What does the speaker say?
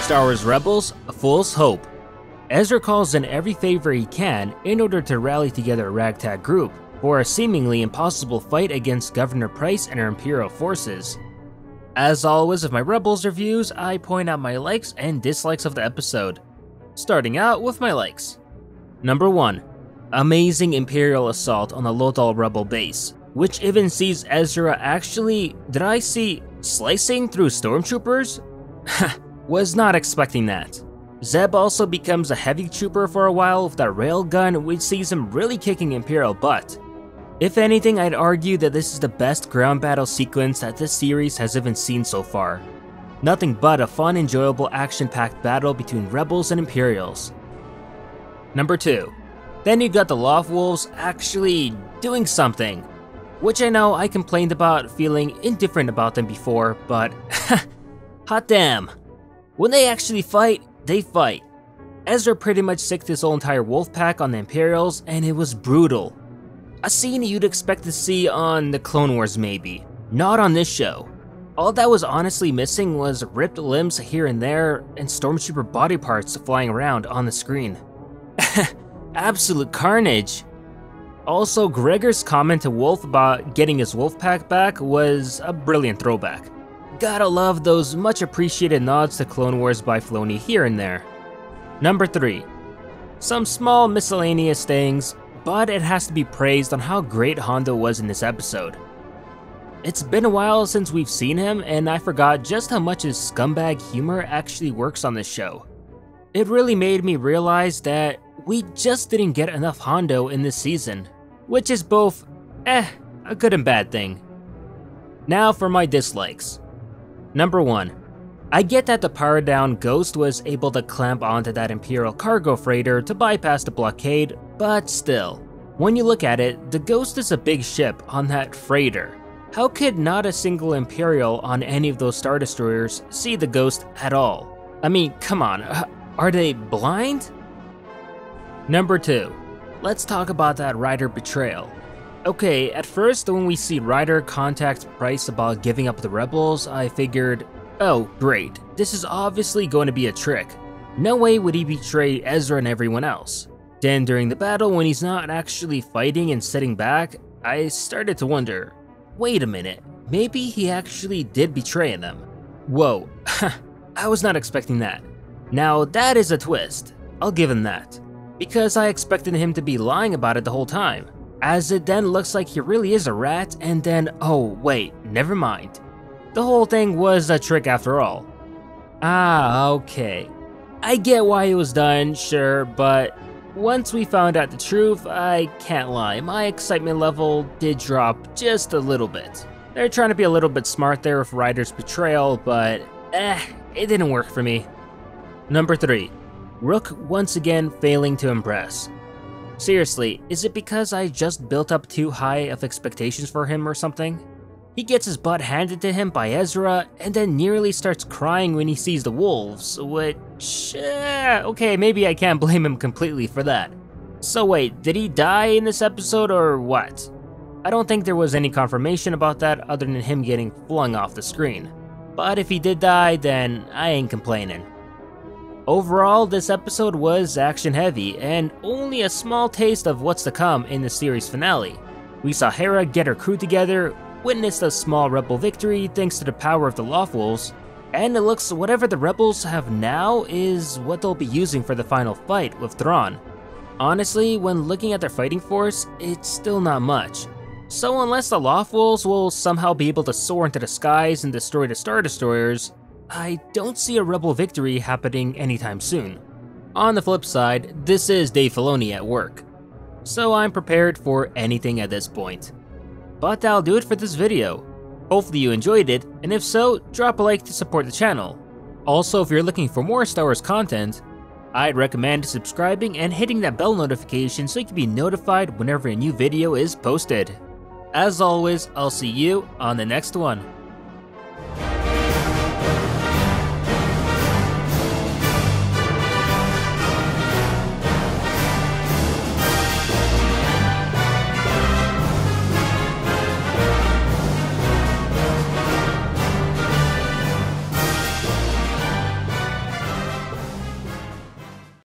Star Wars Rebels, Fool's Hope. Ezra calls in every favor he can in order to rally together a ragtag group for a seemingly impossible fight against Governor Pryce and her Imperial forces. As always with my Rebels reviews, I point out my likes and dislikes of the episode. Starting out with my likes. Number 1. Amazing Imperial assault on the Lothal Rebel base, which even sees Ezra actually, did I see, slicing through stormtroopers? Was not expecting that. Zeb also becomes a heavy trooper for a while with that railgun, which sees him really kicking Imperial butt. If anything, I'd argue that this is the best ground battle sequence that this series has even seen so far. Nothing but a fun, enjoyable, action-packed battle between Rebels and Imperials. Number 2. Then you got the Loft Wolves actually doing something, which I know I complained about feeling indifferent about them before, but hot damn. When they actually fight, they fight. Ezra pretty much sicked his whole entire wolf pack on the Imperials, and it was brutal. A scene you'd expect to see on the Clone Wars maybe, not on this show. All that was honestly missing was ripped limbs here and there and stormtrooper body parts flying around on the screen. Absolute carnage. Also, Gregor's comment to Wolf about getting his wolf pack back was a brilliant throwback. Gotta love those much appreciated nods to Clone Wars by Filoni here and there. Number 3. Some small miscellaneous things, but it has to be praised on how great Hondo was in this episode. It's been a while since we've seen him, and I forgot just how much his scumbag humor actually works on this show. It really made me realize that we just didn't get enough Hondo in this season, which is both, a good and bad thing. Now for my dislikes. Number 1. I get that the powered down Ghost was able to clamp onto that Imperial cargo freighter to bypass the blockade, but still, when you look at it, the Ghost is a big ship on that freighter. How could not a single Imperial on any of those Star Destroyers see the Ghost at all? I mean, come on, are they blind? Number 2. Let's talk about that Ryder betrayal. Okay, at first when we see Ryder contact Pryce about giving up the Rebels, I figured, oh great, this is obviously going to be a trick. No way would he betray Ezra and everyone else. Then during the battle when he's not actually fighting and sitting back, I started to wonder, wait a minute, maybe he actually did betray them. Whoa, I was not expecting that. Now that is a twist, I'll give him that. Because I expected him to be lying about it the whole time, as it then looks like he really is a rat, and then, oh wait, never mind. The whole thing was a trick after all. Ah, okay. I get why it was done, sure, but once we found out the truth, I can't lie, my excitement level did drop just a little bit. They're trying to be a little bit smart there with Ryder's betrayal, but it didn't work for me. Number 3. Rook once again failing to impress. Seriously, is it because I just built up too high of expectations for him or something? He gets his butt handed to him by Ezra and then nearly starts crying when he sees the wolves, which, okay, maybe I can't blame him completely for that. So wait, did he die in this episode or what? I don't think there was any confirmation about that other than him getting flung off the screen. But if he did die, then I ain't complaining. Overall, this episode was action-heavy, and only a small taste of what's to come in the series finale. We saw Hera get her crew together, witnessed a small rebel victory thanks to the power of the Loft Wolves, and it looks whatever the rebels have now is what they'll be using for the final fight with Thrawn. Honestly, when looking at their fighting force, it's still not much. So unless the Loft Wolves will somehow be able to soar into the skies and destroy the Star Destroyers, I don't see a rebel victory happening anytime soon. On the flip side, this is Dave Filoni at work, so I'm prepared for anything at this point. But that'll do it for this video. Hopefully you enjoyed it, and if so, drop a like to support the channel. Also, if you're looking for more Star Wars content, I'd recommend subscribing and hitting that bell notification so you can be notified whenever a new video is posted. As always, I'll see you on the next one.